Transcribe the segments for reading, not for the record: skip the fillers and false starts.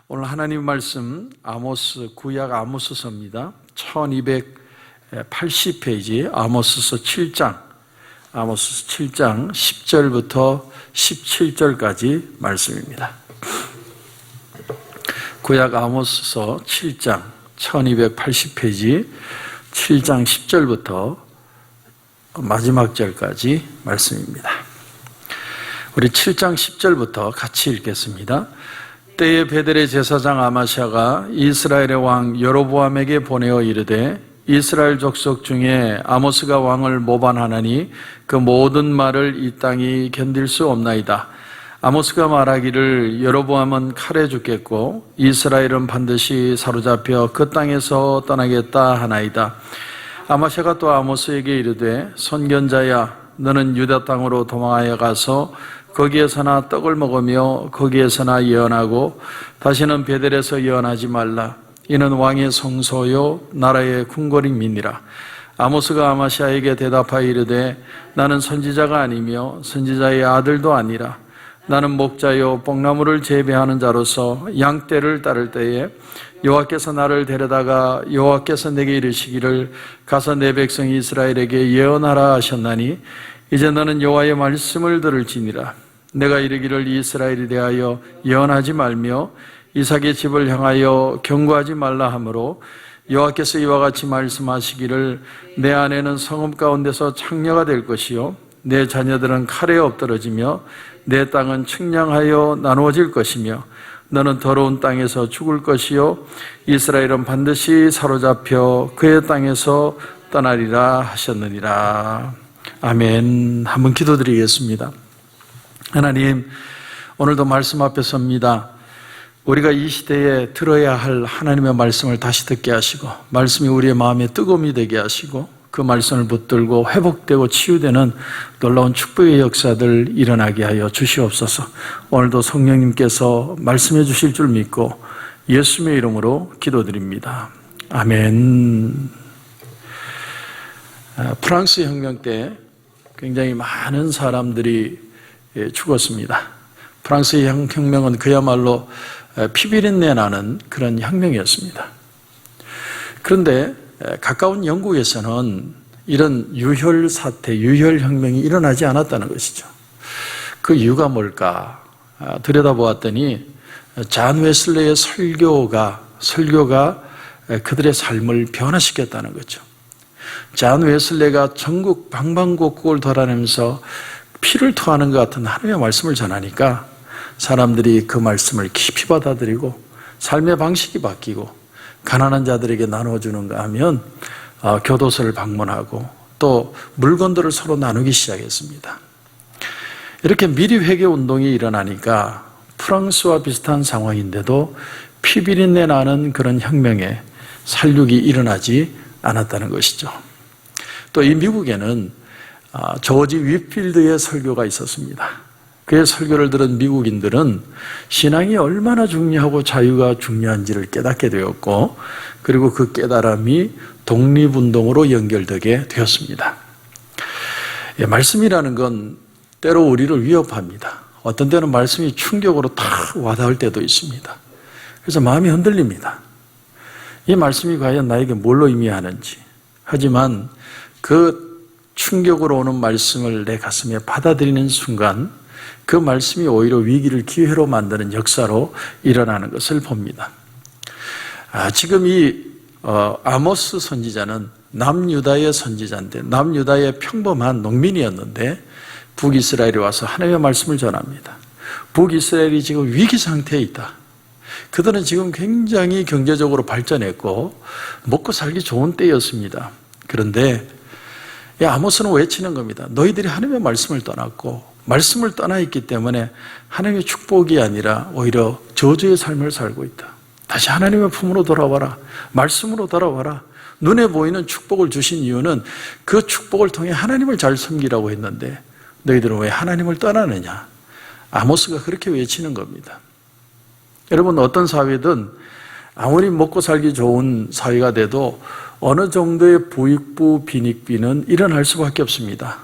오늘 하나님 말씀 아모스, 구약 아모스서입니다. 1280페이지 아모스서 7장 10절부터 17절까지 말씀입니다. 구약 아모스서 7장 1280페이지 7장 10절부터 마지막 절까지 말씀입니다. 우리 7장 10절부터 같이 읽겠습니다. 때에 베델의 제사장 아마샤가 이스라엘의 왕 여로보암에게 보내어 이르되 이스라엘 족속 중에 아모스가 왕을 모반하나니 그 모든 말을 이 땅이 견딜 수 없나이다. 아모스가 말하기를 여로보암은 칼에 죽겠고 이스라엘은 반드시 사로잡혀 그 땅에서 떠나겠다 하나이다. 아마샤가 또 아모스에게 이르되 선견자야, 너는 유다 땅으로 도망하여 가서 거기에서나 떡을 먹으며 거기에서나 예언하고 다시는 베델에서 예언하지 말라. 이는 왕의 성소요 나라의 궁궐임이니라. 아모스가 아마샤에게 대답하여 이르되 나는 선지자가 아니며 선지자의 아들도 아니라 나는 목자요 뽕나무를 재배하는 자로서 양떼를 따를 때에 여호와께서 나를 데려다가 여호와께서 내게 이르시기를 가서 내 백성 이스라엘에게 예언하라 하셨나니 이제 너는 여호와의 말씀을 들을지니라. 내가 이르기를 이스라엘에 대하여 예언하지 말며 이삭의 집을 향하여 경고하지 말라 하므로 여호와께서 이와 같이 말씀하시기를 내 아내는 성읍 가운데서 창녀가 될 것이요 내 자녀들은 칼에 엎드러지며 내 땅은 측량하여 나누어질 것이며 너는 더러운 땅에서 죽을 것이요 이스라엘은 반드시 사로잡혀 그의 땅에서 떠나리라 하셨느니라. 아멘. 한번 기도드리겠습니다. 하나님, 오늘도 말씀 앞에 섭니다. 우리가 이 시대에 들어야 할 하나님의 말씀을 다시 듣게 하시고 말씀이 우리의 마음에 뜨거움이 되게 하시고 그 말씀을 붙들고 회복되고 치유되는 놀라운 축복의 역사들 일어나게 하여 주시옵소서. 오늘도 성령님께서 말씀해 주실 줄 믿고 예수님의 이름으로 기도드립니다. 아멘. 프랑스 혁명 때 굉장히 많은 사람들이 죽었습니다. 프랑스 혁명은 그야말로 피비린내 나는 그런 혁명이었습니다. 그런데 가까운 영국에서는 이런 유혈 사태, 유혈 혁명이 일어나지 않았다는 것이죠. 그 이유가 뭘까? 들여다보았더니 잔 웨슬레의 설교가 그들의 삶을 변화시켰다는 거죠. 잔 웨슬레가 전국 방방곡곡을 돌아다니면서 피를 토하는 것 같은 하나님의 말씀을 전하니까 사람들이 그 말씀을 깊이 받아들이고 삶의 방식이 바뀌고 가난한 자들에게 나눠주는가 하면 교도소를 방문하고 또 물건들을 서로 나누기 시작했습니다. 이렇게 미리회개 운동이 일어나니까 프랑스와 비슷한 상황인데도 피비린내 나는 그런 혁명에 살육이 일어나지 않았다는 것이죠. 또 이 미국에는 조지 윗필드의 설교가 있었습니다. 그의 설교를 들은 미국인들은 신앙이 얼마나 중요하고 자유가 중요한지를 깨닫게 되었고 그리고 그 깨달음이 독립운동으로 연결되게 되었습니다. 말씀이라는 건 때로 우리를 위협합니다. 어떤 때는 말씀이 충격으로 탁 와닿을 때도 있습니다. 그래서 마음이 흔들립니다. 이 말씀이 과연 나에게 뭘 의미하는지. 하지만 그 충격으로 오는 말씀을 내 가슴에 받아들이는 순간 그 말씀이 오히려 위기를 기회로 만드는 역사로 일어나는 것을 봅니다. 지금 이 아모스 선지자는 남유다의 선지자인데 남유다의 평범한 농민이었는데 북이스라엘에 와서 하나님의 말씀을 전합니다. 북이스라엘이 지금 위기 상태에 있다. 그들은 지금 굉장히 경제적으로 발전했고 먹고 살기 좋은 때였습니다. 그런데 아모스는 외치는 겁니다. 너희들이 하나님의 말씀을 떠났고 말씀을 떠나 있기 때문에 하나님의 축복이 아니라 오히려 저주의 삶을 살고 있다. 다시 하나님의 품으로 돌아와라. 말씀으로 돌아와라. 눈에 보이는 축복을 주신 이유는 그 축복을 통해 하나님을 잘 섬기라고 했는데 너희들은 왜 하나님을 떠나느냐. 아모스가 그렇게 외치는 겁니다. 여러분, 어떤 사회든 아무리 먹고 살기 좋은 사회가 돼도 어느 정도의 부익부, 빈익비는 일어날 수밖에 없습니다.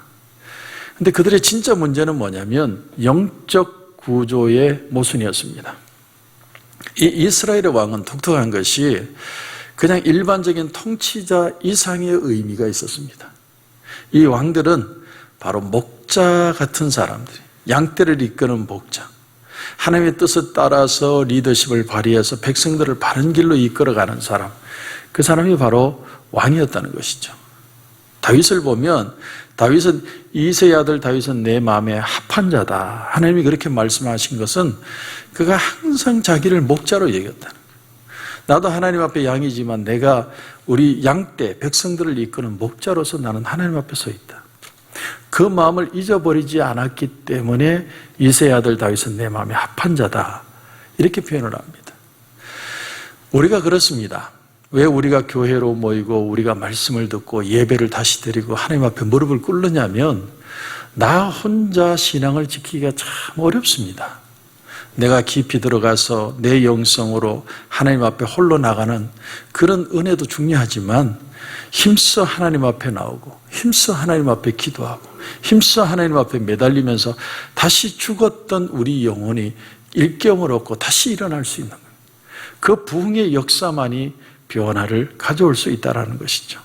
그런데 그들의 진짜 문제는 뭐냐면 영적 구조의 모순이었습니다. 이 이스라엘의 왕은 독특한 것이 그냥 일반적인 통치자 이상의 의미가 있었습니다. 이 왕들은 바로 목자 같은 사람들이, 양떼를 이끄는 목자, 하나님의 뜻을 따라서 리더십을 발휘해서 백성들을 바른 길로 이끌어가는 사람, 그 사람이 바로 왕이었다는 것이죠. 다윗을 보면 다윗은 이새의 아들 다윗은 내 마음에 합한 자다. 하나님이 그렇게 말씀하신 것은 그가 항상 자기를 목자로 여겼다는 거예요. 나도 하나님 앞에 양이지만 내가 우리 양떼 백성들을 이끄는 목자로서 나는 하나님 앞에 서 있다. 그 마음을 잊어버리지 않았기 때문에 이새의 아들 다윗은 내 마음에 합한 자다. 이렇게 표현을 합니다. 우리가 그렇습니다. 왜 우리가 교회로 모이고 우리가 말씀을 듣고 예배를 다시 드리고 하나님 앞에 무릎을 꿇느냐면 나 혼자 신앙을 지키기가 참 어렵습니다. 내가 깊이 들어가서 내 영성으로 하나님 앞에 홀로 나가는 그런 은혜도 중요하지만 힘써 하나님 앞에 나오고 힘써 하나님 앞에 기도하고 힘써 하나님 앞에 매달리면서 다시 죽었던 우리 영혼이 일깨움을 얻고 다시 일어날 수 있는 거예요. 그 부흥의 역사만이 변화를 가져올 수 있다는 것이죠.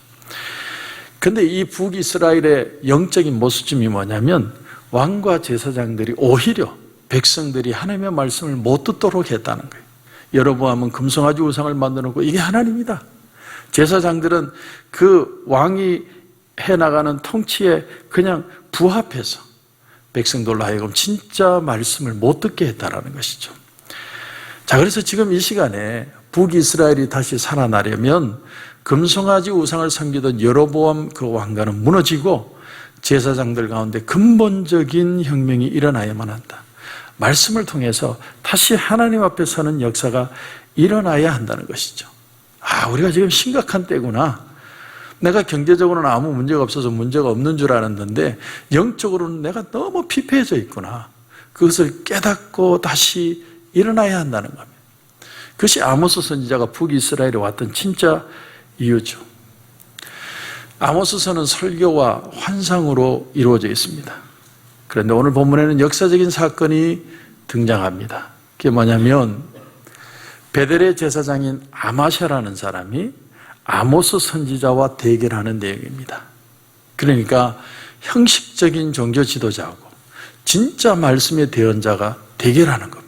그런데 이 북이스라엘의 영적인 모습점이 뭐냐면 왕과 제사장들이 오히려 백성들이 하나님의 말씀을 못 듣도록 했다는 거예요. 여로보암은 금송아지 우상을 만들어놓고 이게 하나님이다. 제사장들은 그 왕이 해나가는 통치에 그냥 부합해서 백성들로 하여금 진짜 말씀을 못 듣게 했다는 것이죠. 자, 그래서 지금 이 시간에 북이스라엘이 다시 살아나려면 금송아지 우상을 섬기던 여로보암 그 왕가는 무너지고 제사장들 가운데 근본적인 혁명이 일어나야만 한다. 말씀을 통해서 다시 하나님 앞에 서는 역사가 일어나야 한다는 것이죠. 아, 우리가 지금 심각한 때구나. 내가 경제적으로는 아무 문제가 없어서 문제가 없는 줄 알았는데 영적으로는 내가 너무 피폐해져 있구나. 그것을 깨닫고 다시 일어나야 한다는 겁니다. 그것이 아모스 선지자가 북이스라엘에 왔던 진짜 이유죠. 아모스서는 설교와 환상으로 이루어져 있습니다. 그런데 오늘 본문에는 역사적인 사건이 등장합니다. 그게 뭐냐면 베델의 제사장인 아마샤라는 사람이 아모스 선지자와 대결하는 내용입니다. 그러니까 형식적인 종교 지도자하고 진짜 말씀의 대언자가 대결하는 겁니다.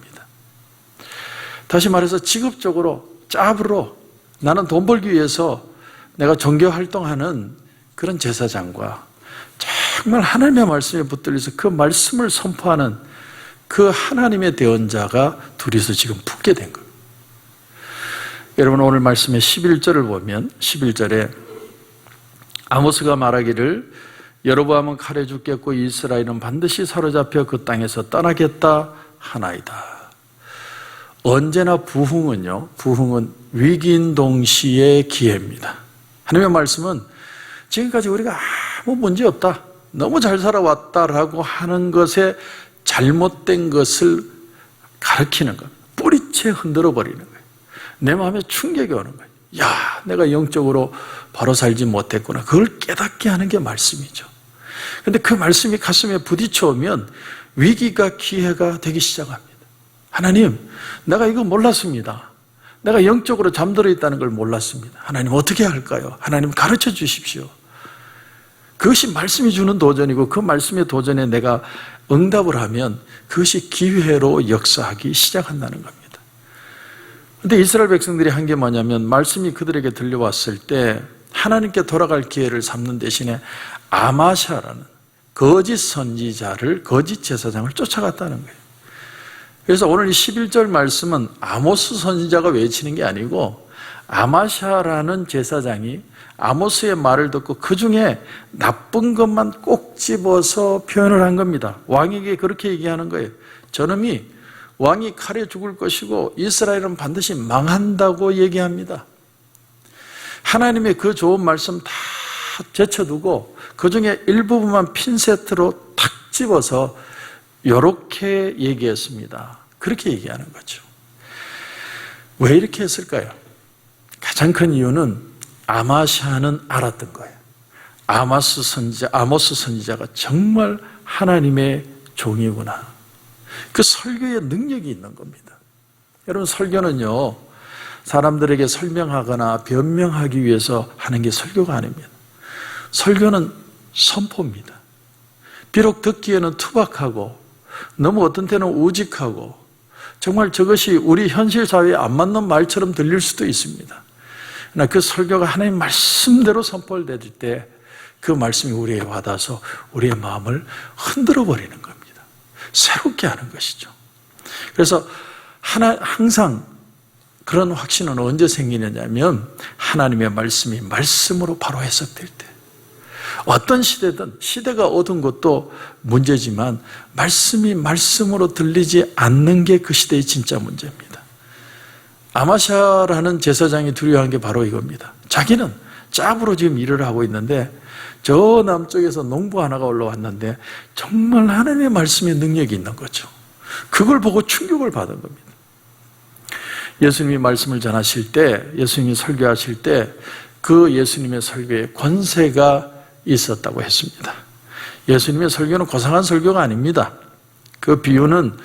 다시 말해서 직업적으로 짭으로 나는 돈 벌기 위해서 내가 종교 활동하는 그런 제사장과 정말 하나님의 말씀에 붙들려서 그 말씀을 선포하는 그 하나님의 대언자가 둘이서 지금 붙게 된 거예요. 여러분 오늘 말씀의 11절을 보면 11절에 아모스가 말하기를 여로보암은 칼에 죽겠고 이스라엘은 반드시 사로잡혀 그 땅에서 떠나겠다 하나이다. 언제나 부흥은요, 부흥은 위기인 동시의 기회입니다. 하나님의 말씀은 지금까지 우리가 아무 문제 없다, 너무 잘 살아왔다라고 하는 것에 잘못된 것을 가르치는 것, 뿌리채 흔들어 버리는 거예요. 내 마음에 충격이 오는 거예요. 야, 내가 영적으로 바로 살지 못했구나. 그걸 깨닫게 하는 게 말씀이죠. 그런데 그 말씀이 가슴에 부딪혀오면 위기가 기회가 되기 시작합니다. 하나님, 내가 이거 몰랐습니다. 내가 영적으로 잠들어 있다는 걸 몰랐습니다. 하나님 어떻게 할까요? 하나님 가르쳐 주십시오. 그것이 말씀이 주는 도전이고 그 말씀의 도전에 내가 응답을 하면 그것이 기회로 역사하기 시작한다는 겁니다. 그런데 이스라엘 백성들이 한 게 뭐냐면 말씀이 그들에게 들려왔을 때 하나님께 돌아갈 기회를 삼는 대신에 아마샤라는 거짓 선지자를, 거짓 제사장을 쫓아갔다는 거예요. 그래서 오늘 이 11절 말씀은 아모스 선지자가 외치는 게 아니고 아마샤라는 제사장이 아모스의 말을 듣고 그 중에 나쁜 것만 꼭 집어서 표현을 한 겁니다. 왕에게 그렇게 얘기하는 거예요. 저놈이 왕이 칼에 죽을 것이고 이스라엘은 반드시 망한다고 얘기합니다. 하나님의 그 좋은 말씀 다 제쳐두고 그 중에 일부분만 핀셋으로 탁 집어서 이렇게 얘기했습니다. 그렇게 얘기하는 거죠. 왜 이렇게 했을까요? 가장 큰 이유는 아마샤는 알았던 거예요. 아모스 선지자가 정말 하나님의 종이구나. 그 설교의 능력이 있는 겁니다. 여러분, 설교는요, 사람들에게 설명하거나 변명하기 위해서 하는 게 설교가 아닙니다. 설교는 선포입니다. 비록 듣기에는 투박하고 너무 어떤 때는 우직하고 정말 저것이 우리 현실 사회에 안 맞는 말처럼 들릴 수도 있습니다. 그러나 그 설교가 하나님 말씀대로 선포될 때 그 말씀이 우리에게 와닿아서 우리의 마음을 흔들어 버리는 겁니다. 새롭게 하는 것이죠. 그래서 항상 그런 확신은 언제 생기느냐면 하나님의 말씀이 말씀으로 바로 해석될 때, 어떤 시대든 시대가 어두운 것도 문제지만 말씀이 말씀으로 들리지 않는 게 그 시대의 진짜 문제입니다. 아마샤라는 제사장이 두려워한 게 바로 이겁니다. 자기는 짭으로 지금 일을 하고 있는데 저 남쪽에서 농부 하나가 올라왔는데 정말 하나님의 말씀의 능력이 있는 거죠. 그걸 보고 충격을 받은 겁니다. 예수님이 말씀을 전하실 때, 예수님이 설교하실 때 그 예수님의 설교에 권세가 있었다고 했습니다. 예수님의 설교는 고상한 설교가 아닙니다. 그 비유는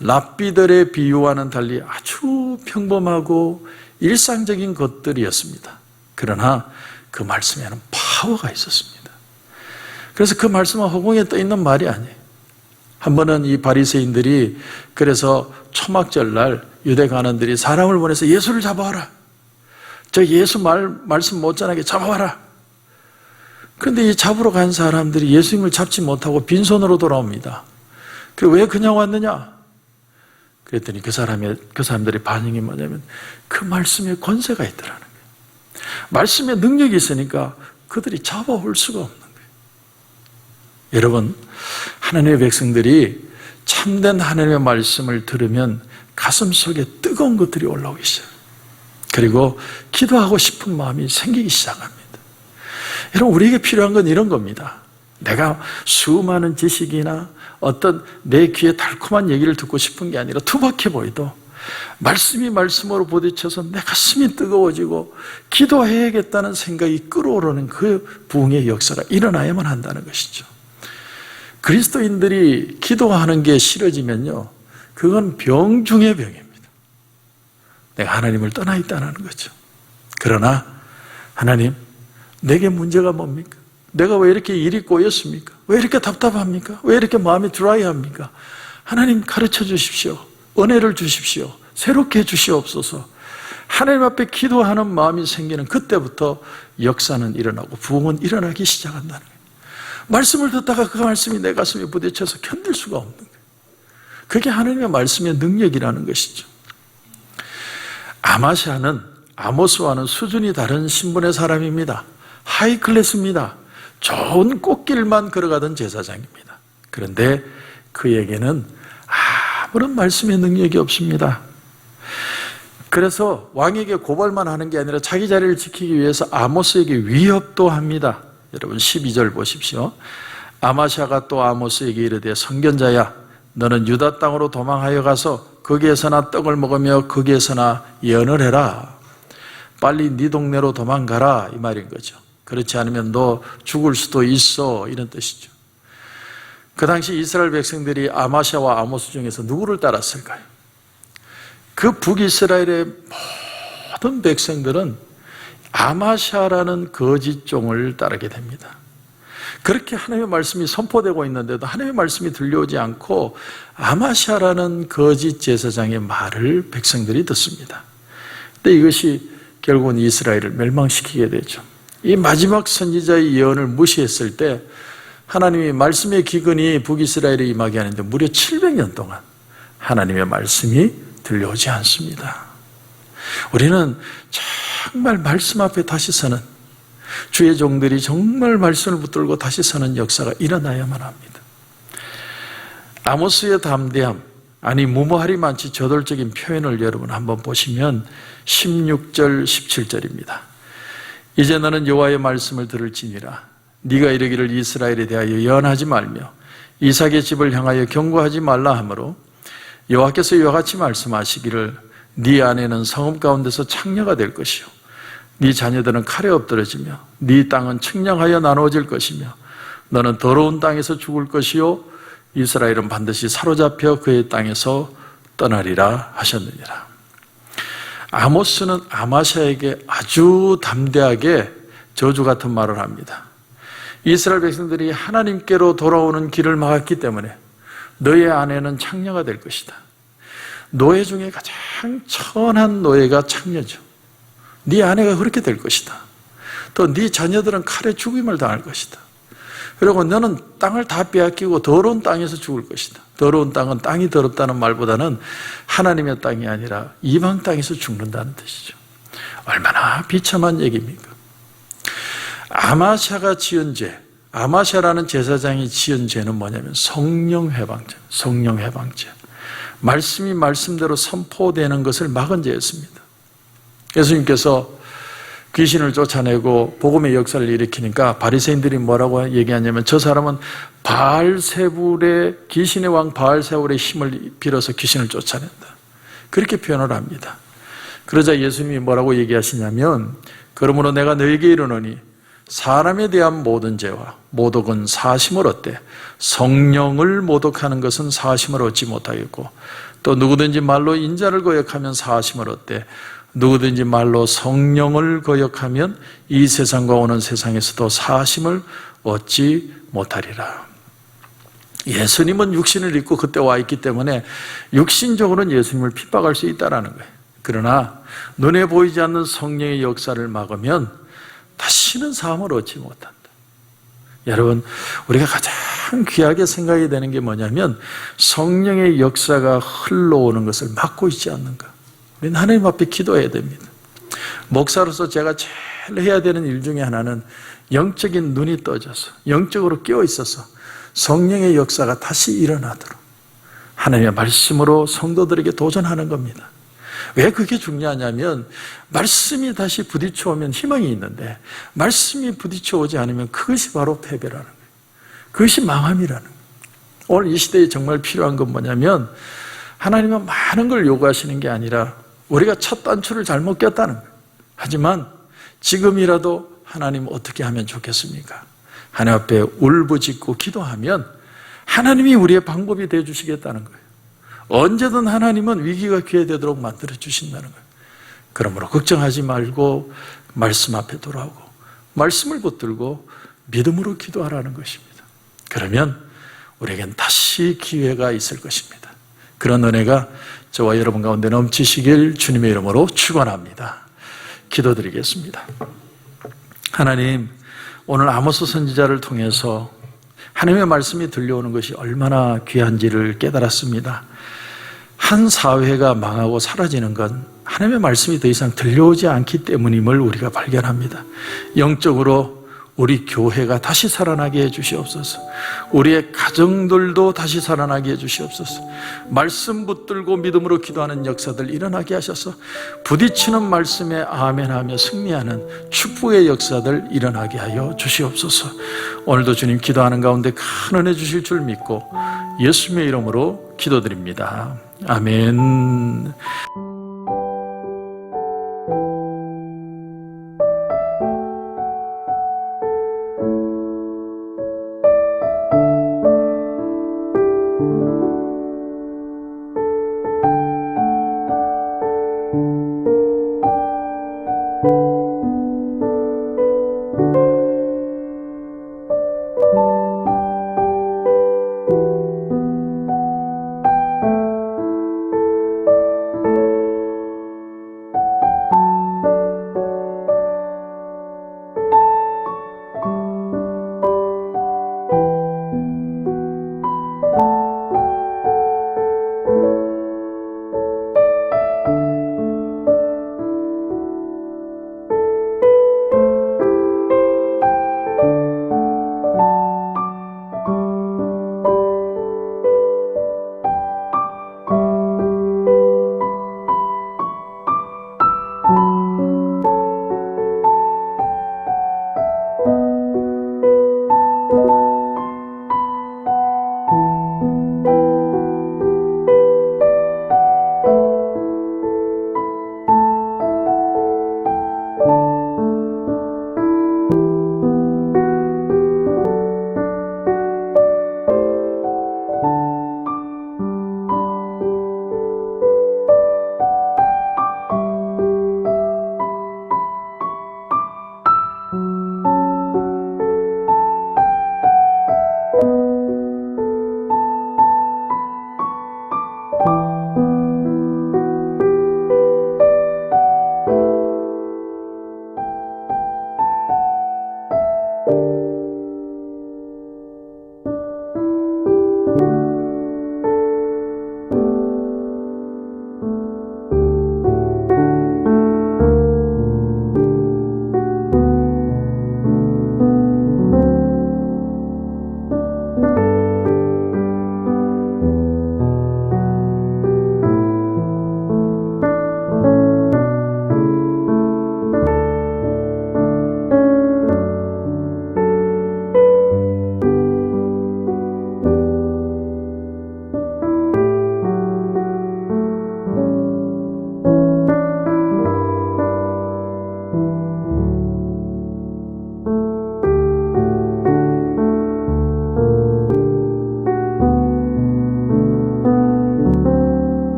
랍비들의 비유와는 달리 아주 평범하고 일상적인 것들이었습니다. 그러나 그 말씀에는 파워가 있었습니다. 그래서 그 말씀은 허공에 떠 있는 말이 아니에요. 한 번은 이 바리새인들이 그래서 초막절날 유대 관원들이 사람을 보내서 예수를 잡아와라. 저 예수 말씀 못 전하게 잡아와라. 그런데 이 잡으러 간 사람들이 예수님을 잡지 못하고 빈손으로 돌아옵니다. 그리고 왜 그냥 왔느냐? 그랬더니 그 사람들의 반응이 뭐냐면 그 말씀에 권세가 있더라는 거예요. 말씀에 능력이 있으니까 그들이 잡아올 수가 없는 거예요. 여러분, 하나님의 백성들이 참된 하나님의 말씀을 들으면 가슴 속에 뜨거운 것들이 올라오기 시작합니다. 그리고 기도하고 싶은 마음이 생기기 시작합니다. 여러분, 우리에게 필요한 건 이런 겁니다. 내가 수많은 지식이나 어떤 내 귀에 달콤한 얘기를 듣고 싶은 게 아니라 투박해 보이도 말씀이 말씀으로 부딪혀서 내 가슴이 뜨거워지고 기도해야겠다는 생각이 끌어오르는 그 부흥의 역사가 일어나야만 한다는 것이죠. 그리스도인들이 기도하는 게 싫어지면요, 그건 병 중의 병입니다. 내가 하나님을 떠나 있다는 거죠. 그러나 하나님, 내게 문제가 뭡니까? 내가 왜 이렇게 일이 꼬였습니까? 왜 이렇게 답답합니까? 왜 이렇게 마음이 드라이합니까? 하나님, 가르쳐 주십시오. 은혜를 주십시오. 새롭게 해주시옵소서. 하나님 앞에 기도하는 마음이 생기는 그때부터 역사는 일어나고 부흥은 일어나기 시작한다는 거예요. 말씀을 듣다가 그 말씀이 내 가슴에 부딪혀서 견딜 수가 없는 거예요. 그게 하나님의 말씀의 능력이라는 것이죠. 아마샤는 아모스와는 수준이 다른 신분의 사람입니다. 하이 클래스입니다. 좋은 꽃길만 걸어가던 제사장입니다. 그런데 그에게는 아무런 말씀의 능력이 없습니다. 그래서 왕에게 고발만 하는 게 아니라 자기 자리를 지키기 위해서 아모스에게 위협도 합니다. 여러분 12절 보십시오. 아마샤가 또 아모스에게 이르되 선견자야, 너는 유다 땅으로 도망하여 가서 거기에서나 떡을 먹으며 거기에서나 예언을 해라. 빨리 네 동네로 도망가라, 이 말인 거죠. 그렇지 않으면 너 죽을 수도 있어, 이런 뜻이죠. 그 당시 이스라엘 백성들이 아마샤와 아모스 중에서 누구를 따랐을까요? 그 북이스라엘의 모든 백성들은 아마샤라는 거짓 종을 따르게 됩니다. 그렇게 하나님의 말씀이 선포되고 있는데도 하나님의 말씀이 들려오지 않고 아마샤라는 거짓 제사장의 말을 백성들이 듣습니다. 근데 이것이 결국은 이스라엘을 멸망시키게 되죠. 이 마지막 선지자의 예언을 무시했을 때 하나님이 말씀의 기근이 북이스라엘에 임하게 하는데 무려 700년 동안 하나님의 말씀이 들려오지 않습니다. 우리는 정말 말씀 앞에 다시 서는, 주의 종들이 정말 말씀을 붙들고 다시 서는 역사가 일어나야만 합니다. 아모스의 담대함, 아니 무모하리만치 저돌적인 표현을 여러분 한번 보시면 16절 17절입니다. 이제 너는 여호와의 말씀을 들을지니라. 네가 이르기를 이스라엘에 대하여 예언하지 말며 이삭의 집을 향하여 경고하지 말라 하므로 여호와께서 이와 같이 말씀하시기를 네 아내는 성읍 가운데서 창녀가 될 것이요 네 자녀들은 칼에 엎드러지며 네 땅은 측량하여 나누어질 것이며 너는 더러운 땅에서 죽을 것이요 이스라엘은 반드시 사로잡혀 그의 땅에서 떠나리라 하셨느니라. 아모스는 아마샤에게 아주 담대하게 저주 같은 말을 합니다. 이스라엘 백성들이 하나님께로 돌아오는 길을 막았기 때문에 너의 아내는 창녀가 될 것이다. 노예 중에 가장 천한 노예가 창녀죠. 네 아내가 그렇게 될 것이다. 또 네 자녀들은 칼에 죽임을 당할 것이다. 그리고 너는 땅을 다 빼앗기고 더러운 땅에서 죽을 것이다. 더러운 땅은 땅이 더럽다는 말보다는 하나님의 땅이 아니라 이방 땅에서 죽는다는 뜻이죠. 얼마나 비참한 얘기입니까? 아마샤가 지은 죄, 아마샤라는 제사장이 지은 죄는 뭐냐면 성령회방죄, 성령회방죄. 말씀이 말씀대로 선포되는 것을 막은 죄였습니다. 예수님께서 귀신을 쫓아내고 복음의 역사를 일으키니까 바리새인들이 뭐라고 얘기하냐면 저 사람은 바알세불의 귀신의 왕 바알세불의 힘을 빌어서 귀신을 쫓아낸다. 그렇게 표현을 합니다. 그러자 예수님이 뭐라고 얘기하시냐면 그러므로 내가 너에게 이르노니 사람에 대한 모든 죄와 모독은 사심을 얻되 성령을 모독하는 것은 사심을 얻지 못하겠고 또 누구든지 말로 인자를 거역하면 사심을 얻되 누구든지 말로 성령을 거역하면 이 세상과 오는 세상에서도 사심을 얻지 못하리라. 예수님은 육신을 입고 그때 와 있기 때문에 육신적으로는 예수님을 핍박할 수 있다는 거예요. 그러나 눈에 보이지 않는 성령의 역사를 막으면 다시는 사함을 얻지 못한다. 여러분, 우리가 가장 귀하게 생각이 되는 게 뭐냐면 성령의 역사가 흘러오는 것을 막고 있지 않는가. 우리는 하나님 앞에 기도해야 됩니다. 목사로서 제가 제일 해야 되는 일 중에 하나는 영적인 눈이 떠져서 영적으로 깨어 있어서 성령의 역사가 다시 일어나도록 하나님의 말씀으로 성도들에게 도전하는 겁니다. 왜 그게 중요하냐면 말씀이 다시 부딪혀 오면 희망이 있는데 말씀이 부딪혀 오지 않으면 그것이 바로 패배라는 거예요. 그것이 망함이라는 거예요. 오늘 이 시대에 정말 필요한 건 뭐냐면 하나님은 많은 걸 요구하시는 게 아니라 우리가 첫 단추를 잘못 꼈다는 거예요. 하지만 지금이라도 하나님 어떻게 하면 좋겠습니까? 하나님 앞에 울부짖고 기도하면 하나님이 우리의 방법이 되어 주시겠다는 거예요. 언제든 하나님은 위기가 기회되도록 만들어 주신다는 거예요. 그러므로 걱정하지 말고 말씀 앞에 돌아오고 말씀을 붙들고 믿음으로 기도하라는 것입니다. 그러면 우리에겐 다시 기회가 있을 것입니다. 그런 은혜가 저와 여러분 가운데 넘치시길 주님의 이름으로 축원합니다. 기도드리겠습니다. 하나님, 오늘 아모스 선지자를 통해서 하나님의 말씀이 들려오는 것이 얼마나 귀한지를 깨달았습니다. 한 사회가 망하고 사라지는 건 하나님의 말씀이 더 이상 들려오지 않기 때문임을 우리가 발견합니다. 영적으로 우리 교회가 다시 살아나게 해주시옵소서. 우리의 가정들도 다시 살아나게 해주시옵소서. 말씀 붙들고 믿음으로 기도하는 역사들 일어나게 하셔서 부딪히는 말씀에 아멘하며 승리하는 축복의 역사들 일어나게 하여 주시옵소서. 오늘도 주님 기도하는 가운데 큰 은혜 주실 줄 믿고 예수님의 이름으로 기도드립니다. 아멘.